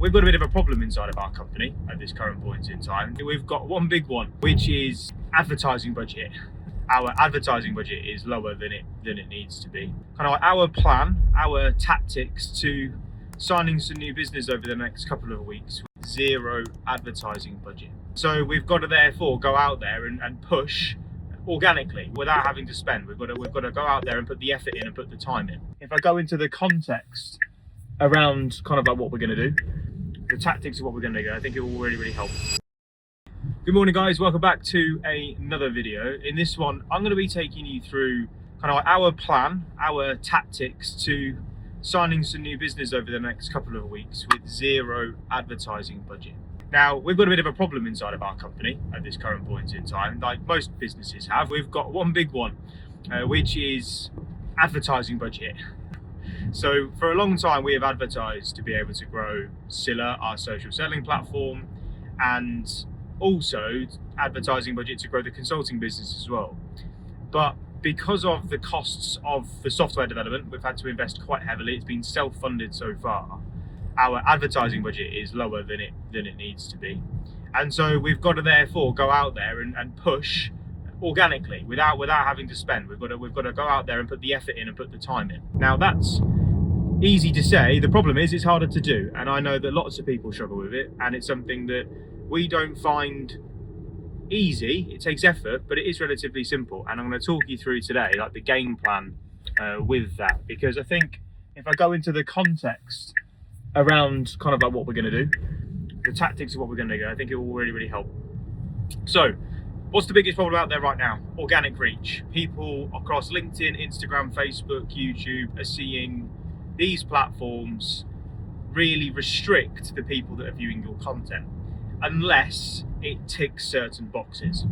We've got a bit of a problem inside of our company at this current point in time. We've got one big one, which is advertising budget. Our advertising budget is lower than it needs to be. Kind of like our plan, our tactics to signing some new business over the next couple of weeks with zero advertising budget. So we've got to therefore go out there and push organically without having to spend. We've got to go out there and put the effort in and put the time in. If I go into the context around kind of like what we're going to do, the tactics of what we're going to do, I think it will really help. Good morning, guys. Welcome back to another video. In this one, I'm going to be taking you through kind of like our plan, our tactics to signing some new business over the next couple of weeks with zero advertising budget. Now, we've got a bit of a problem inside of our company at this current point in time, like most businesses have. We've got one big one, which is advertising budget. So for a long time, we have advertised to be able to grow Scylla, our social selling platform, and also advertising budget to grow the consulting business as well. But because of the costs of the software development, we've had to invest quite heavily. It's been self-funded so far. Our advertising budget is lower than it needs to be. And so we've got to therefore go out there and push organically without having to spend. We've got to go out there and put the effort in and put the time in. Now, that's easy to say. The problem is it's harder to do, and I know that lots of people struggle with it, and it's something that we don't find easy. It takes effort, but it is relatively simple, and I'm going to talk you through today like the game plan with that, because I think if I go into the context around kind of like what we're going to do, the tactics of what we're going to do, I think it will really help. So what's the biggest problem out there right now? Organic reach. People across LinkedIn, Instagram, Facebook, YouTube are seeing these platforms really restrict the people that are viewing your content unless it ticks certain boxes.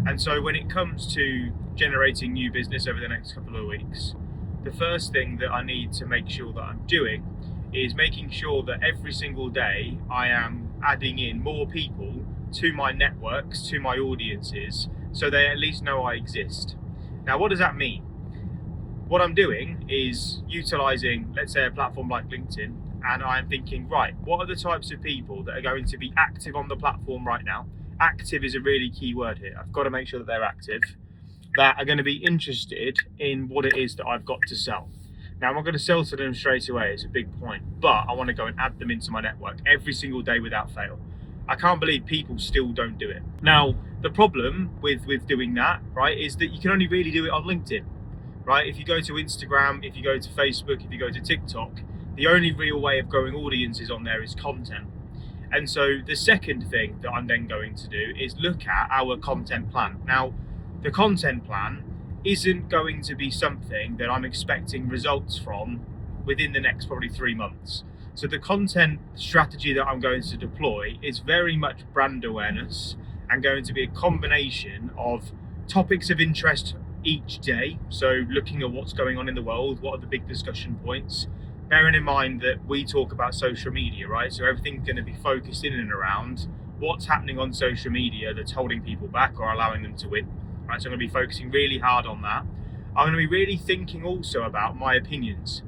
And so when it comes to generating new business over the next couple of weeks, the first thing that I need to make sure that I'm doing is making sure that every single day I am adding in more people to my networks, to my audiences, so they at least know I exist. Now, what does that mean? What I'm doing is utilizing, let's say, a platform like LinkedIn, and I'm thinking, right, what are the types of people that are going to be active on the platform right now? Active is a really key word here. I've got to make sure that they're active, that are going to be interested in what it is that I've got to sell. Now, I'm not going to sell to them straight away, it's a big point, but I want to go and add them into my network every single day without fail. I can't believe people still don't do it. Now, the problem with doing that, right, is that you can only really do it on LinkedIn, right? If you go to Instagram, if you go to Facebook, if you go to TikTok, the only real way of growing audiences on there is content. And so the second thing that I'm then going to do is look at our content plan. Now, the content plan isn't going to be something that I'm expecting results from within the next probably 3 months. So the content strategy that I'm going to deploy is very much brand awareness and going to be a combination of topics of interest each day. So looking at what's going on in the world, what are the big discussion points, bearing in mind that we talk about social media, right? So everything's going to be focused in and around what's happening on social media that's holding people back or allowing them to win, right? So I'm going to be focusing really hard on that. I'm going to be really thinking also about my opinions.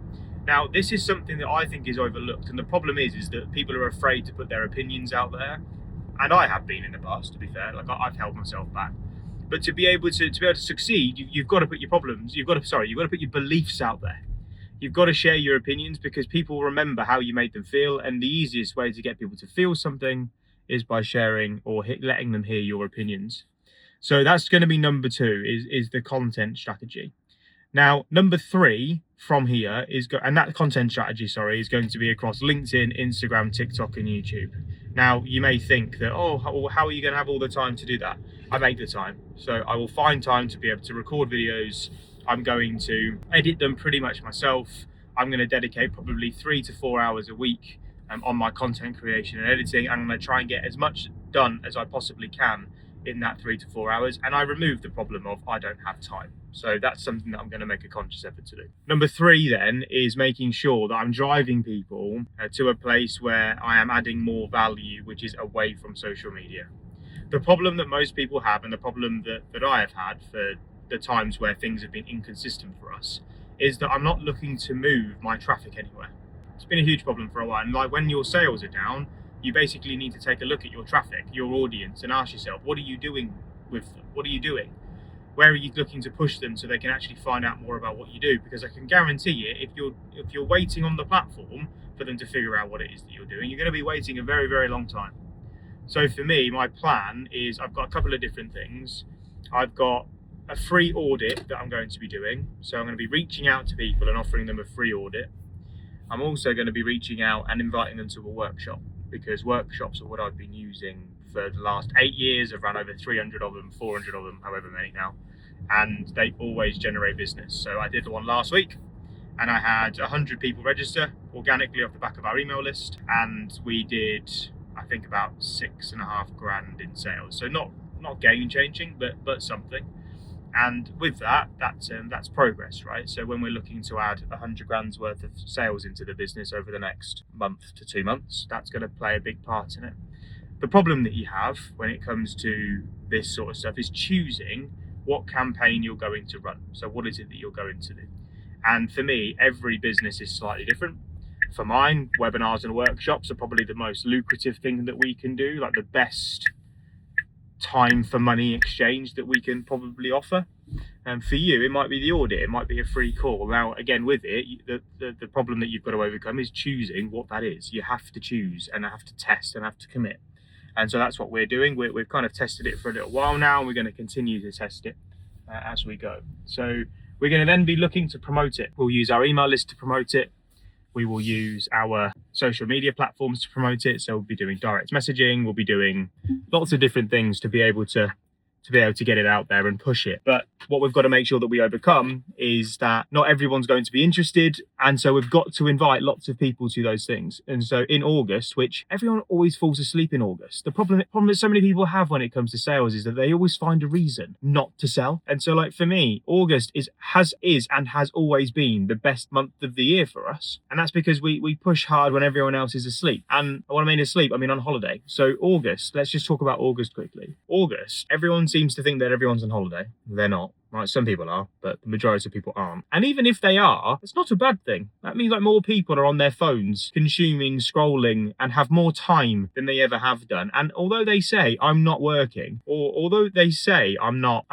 Now, this is something that I think is overlooked, and the problem is that people are afraid to put their opinions out there, and I have been in the past, to be fair. Like, I've held myself back. But to be able to succeed, you've got to put your problems, you've got to put your beliefs out there. You've got to share your opinions, because people remember how you made them feel, and the easiest way to get people to feel something is by sharing or letting them hear your opinions. So that's going to be number 2, is the content strategy. Now, number 3 from here and that content strategy, is going to be across LinkedIn, Instagram, TikTok, and YouTube. Now, you may think that, oh, how are you going to have all the time to do that? I make the time. So I will find time to be able to record videos. I'm going to edit them pretty much myself. I'm going to dedicate probably 3 to 4 hours a week on my content creation and editing. I'm going to try and get as much done as I possibly can in that 3 to 4 hours, and I remove the problem of I don't have time. So that's something that I'm going to make a conscious effort to do. Number 3 then is making sure that I'm driving people to a place where I am adding more value, which is away from social media. The problem that most people have, and the problem that I have had for the times where things have been inconsistent for us, is that I'm not looking to move my traffic anywhere. It's been a huge problem for a while. And like when your sales are down, you basically need to take a look at your traffic, your audience, and ask yourself, what are you doing with them? What are you doing? Where are you looking to push them so they can actually find out more about what you do? Because I can guarantee you, if you're waiting on the platform for them to figure out what it is that you're doing, you're going to be waiting a very, very long time. So for me, my plan is I've got a couple of different things. I've got a free audit that I'm going to be doing. So I'm going to be reaching out to people and offering them a free audit. I'm also going to be reaching out and inviting them to a workshop, because workshops are what I've been using for the last 8 years. I've run over 300 of them, 400 of them, however many now, and they always generate business. So I did one last week, and I had 100 people register organically off the back of our email list, and we did, I think, about 6.5 grand in sales. So not game changing, but something. And with that, that's progress, right? So when we're looking to add 100 grand's worth of sales into the business over the next month to 2 months, that's going to play a big part in it. The problem that you have when it comes to this sort of stuff is choosing what campaign you're going to run. So what is it that you're going to do? And for me, every business is slightly different. For mine, webinars and workshops are probably the most lucrative thing that we can do, like the best time for money exchange that we can probably offer. And for you, it might be the audit, it might be a free call. Now, again, with it, the problem that you've got to overcome is choosing what that is. You have to choose and have to test and have to commit. And so that's what we're doing. We've kind of tested it for a little while now, and we're going to continue to test it as we go. So we're going to then be looking to promote it. We'll use our email list to promote it. We will use our social media platforms to promote it. So we'll be doing direct messaging. We'll be doing lots of different things to be able to get it out there and push it. But what we've got to make sure that we overcome is that not everyone's going to be interested. And so we've got to invite lots of people to those things. And so in August, which everyone always falls asleep in August, the problem that so many people have when it comes to sales is that they always find a reason not to sell. And so like for me, August is and has always been the best month of the year for us. And that's because we push hard when everyone else is asleep. And when I mean asleep, I mean on holiday. So August, let's just talk about August quickly. August, everyone seems to think that everyone's on holiday. They're not. Right, some people are, but the majority of people aren't. And even if they are, it's not a bad thing. That means like more people are on their phones, consuming, scrolling, and have more time than they ever have done. And although they say I'm not working, or although they say I'm not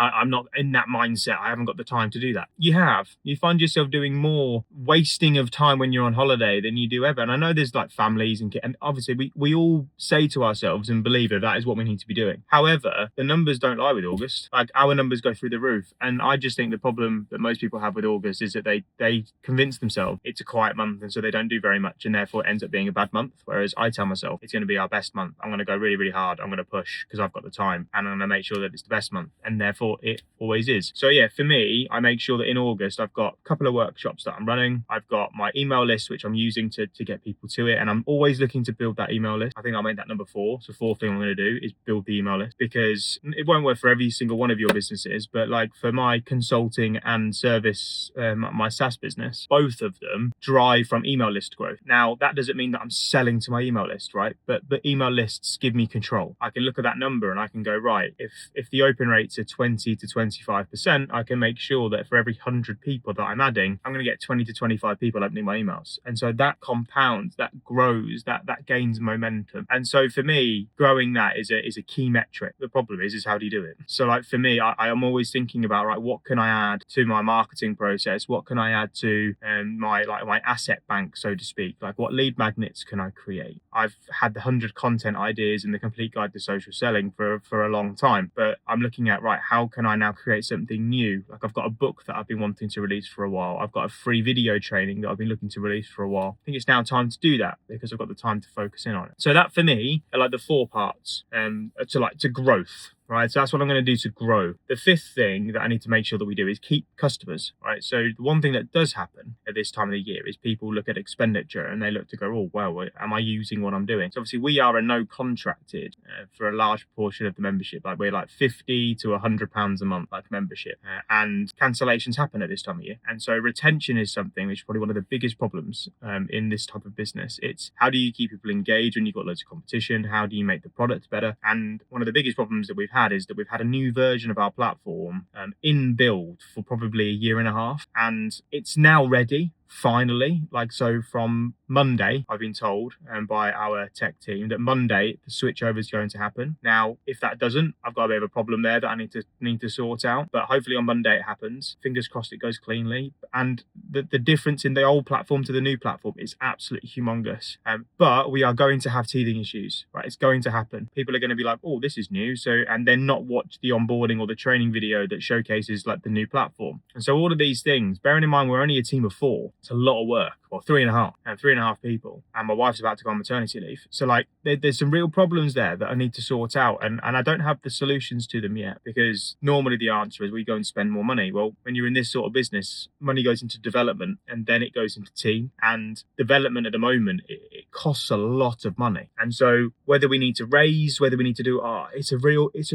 in that mindset, I haven't got the time to do that. You find yourself doing more wasting of time when you're on holiday than you do ever. And I know there's like families and obviously we all say to ourselves and believe that is what we need to be doing. However, the numbers don't lie with August. Like our numbers go through the roof. And I just think the problem that most people have with August is that they convince themselves it's a quiet month, and so they don't do very much, and therefore it ends up being a bad month. Whereas I tell myself it's going to be our best month. I'm going to go really, really hard. I'm going to push because I've got the time, and I'm going to make sure that it's the best month, and therefore it always is. So yeah, for me, I make sure that in August I've got a couple of workshops that I'm running. I've got my email list, which I'm using to get people to it, and I'm always looking to build that email list. I think I'll make that number 4. So 4th thing I'm going to do is build the email list, because it won't work for every single one of your businesses, but like for my consulting and service, my SaaS business, both of them drive from email list growth. Now, that doesn't mean that I'm selling to my email list, right? But email lists give me control. I can look at that number and I can go, right, if the open rates are 20 to 25%, I can make sure that for every 100 people that I'm adding, I'm going to get 20 to 25 people opening my emails. And so that compounds, that grows, that gains momentum. And so for me, growing that is a key metric. The problem is how do you do it? So like for me, I am always thinking about, right, what can I add to my marketing process? What can I add to my asset bank, so to speak? Like what lead magnets can I create? I've had the 100 content ideas and the complete guide to social selling for a long time, but I'm looking at, right, how can I now create something new? Like I've got a book that I've been wanting to release for a while. I've got a free video training that I've been looking to release for a while. I think it's now time to do that because I've got the time to focus in on it. So that for me are like the 4 parts to growth. Right, so that's what I'm going to do to grow. The 5th thing that I need to make sure that we do is keep customers, right? So the one thing that does happen at this time of the year is people look at expenditure and they look to go, oh, well, am I using what I'm doing? So obviously we are a no contracted for a large portion of the membership. Like we're like 50 to £100 a month, like membership, and cancellations happen at this time of year. And so retention is something which is probably one of the biggest problems in this type of business. It's how do you keep people engaged when you've got loads of competition? How do you make the product better? And one of the biggest problems that we've had is that we've had a new version of our platform in build for probably a year and a half, and it's now ready finally. Like so from Monday, I've been told by our tech team that Monday the switchover is going to happen. Now, if that doesn't, I've got a bit of a problem there that I need to sort out. But hopefully on Monday it happens. Fingers crossed it goes cleanly. And the difference in the old platform to the new platform is absolutely humongous. But we are going to have teething issues, right? It's going to happen. People are going to be like, oh, this is new. So, and then not watch the onboarding or the training video that showcases like the new platform. And so all of these things, bearing in mind we're only a team of 4, it's a lot of work. Or 3.5 people, and my wife's about to go on maternity leave. So like there's some real problems there that I need to sort out, and I don't have the solutions to them yet, because normally the answer is we go and spend more money. Well, when you're in this sort of business, money goes into development and then it goes into team, and development at the moment it costs a lot of money. And so whether we need to raise, whether we need to do it's a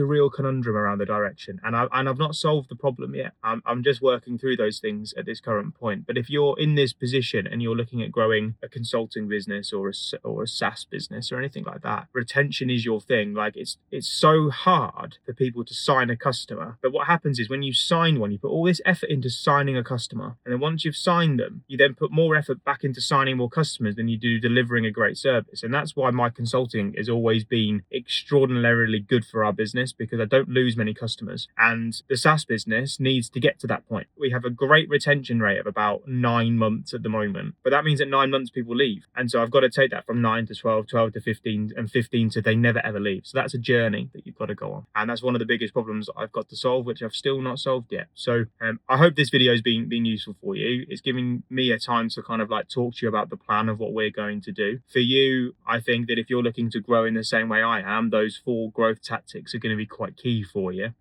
real conundrum around the direction, and I've not solved the problem yet. I'm just working through those things at this current point. But if you're in this position and you're looking at growing a consulting business or a SaaS business or anything like that, retention is your thing. Like it's so hard for people to sign a customer. But what happens is when you sign one, you put all this effort into signing a customer, and then once you've signed them, you then put more effort back into signing more customers than you do delivering a great service. And that's why my consulting has always been extraordinarily good for our business, because I don't lose many customers. And the SaaS business needs to get to that point. We have a great retention rate of about 9 months at the moment. But that means at 9 months people leave. And so I've got to take that from 9 to 12, 12 to 15, and 15 to they never ever leave. So that's a journey that you've got to go on. And that's one of the biggest problems that I've got to solve, which I've still not solved yet. So I hope this video has been useful for you. It's giving me a time to kind of like talk to you about the plan of what we're going to do. For you, I think that if you're looking to grow in the same way I am, those 4 growth tactics are going to be quite key for you.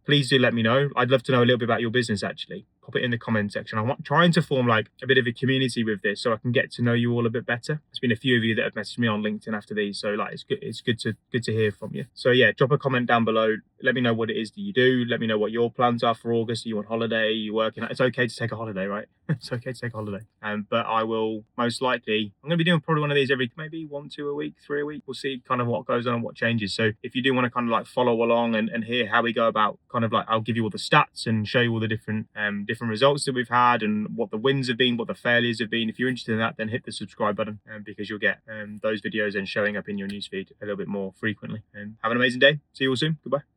Please do let me know. I'd love to know a little bit about your business, actually. Pop it in the comment section. I'm trying to form like a bit of a community with this so I can get to know you all a bit better. There's been a few of you that have messaged me on LinkedIn after these, so like it's good to hear from you. So yeah, drop a comment down below. Let me know what it is that you do. Let me know what your plans are for August. Are you on holiday? Are you working? It's okay to take a holiday, right? It's okay to take a holiday. But I will most likely, I'm going to be doing probably one of these every maybe 1, 2 a week, 3 a week. We'll see kind of what goes on and what changes. So if you do want to kind of like follow along and hear how we go about kind of like, I'll give you all the stats and show you all the different results that we've had and what the wins have been, what the failures have been. If you're interested in that, then hit the subscribe button because you'll get those videos then showing up in your newsfeed a little bit more frequently. Have an amazing day. See you all soon. Goodbye.